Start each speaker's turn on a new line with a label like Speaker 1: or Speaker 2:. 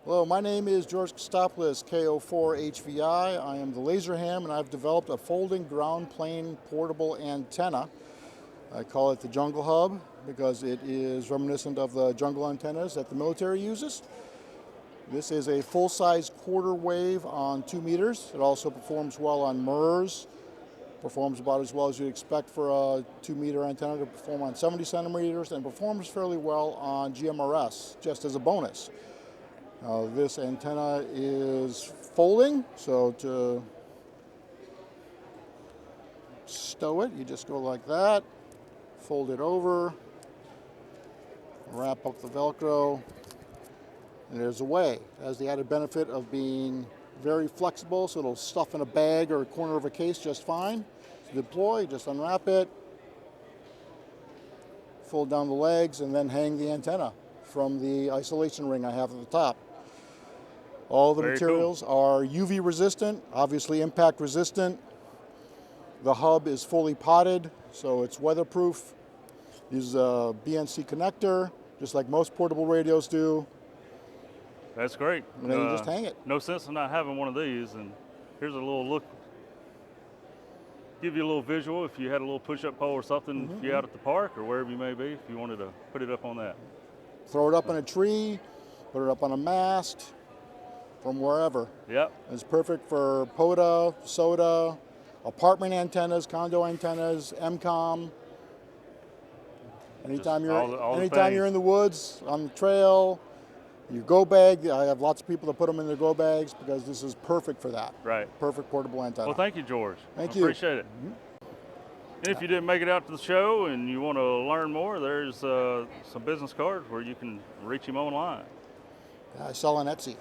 Speaker 1: Hello, my name is George Kostopoulos, KO4HVI. I am the LaserHam, and I've developed a folding ground plane portable antenna. I call it the Jungle Hub because it is reminiscent of the jungle antennas that the military uses. This is a full-size quarter wave on 2 meters. It also performs well on MURS, performs about as well as you'd expect for a 2-meter antenna to perform on 70 centimeters, and performs fairly well on GMRS, just as a bonus. This antenna is folding, so to stow it, you just go like that, fold it over, wrap up the Velcro, and there's a way. It has the added benefit of being very flexible, so it'll stuff in a bag or a corner of a case just fine. To deploy, just unwrap it, fold down the legs, and then hang the antenna from the isolation ring I have at the top. All the materials are UV resistant, obviously impact resistant. The hub is fully potted, so it's weatherproof. Uses a BNC connector, just like most portable radios do.
Speaker 2: That's great.
Speaker 1: And then you just hang it.
Speaker 2: No sense in not having one of these. And here's a little look. Give you a little visual if you had a little push-up pole or something, if you're out at the park or wherever you may be, if you wanted to put it up on that.
Speaker 1: Throw it up on a tree, put it up on a mast, from wherever.
Speaker 2: Yep.
Speaker 1: It's perfect for POTA, SOTA, apartment antennas, condo antennas, MCOM. Anytime you're in the woods, on the trail, your go bag. I have lots of people that put them in their go bags because this is perfect for that.
Speaker 2: Right.
Speaker 1: Perfect portable antenna.
Speaker 2: Well, thank you, George.
Speaker 1: Thank you.
Speaker 2: Appreciate it. And if you didn't make it out to the show and you want to learn more, there's some business cards where you can reach him online.
Speaker 1: I sell on Etsy.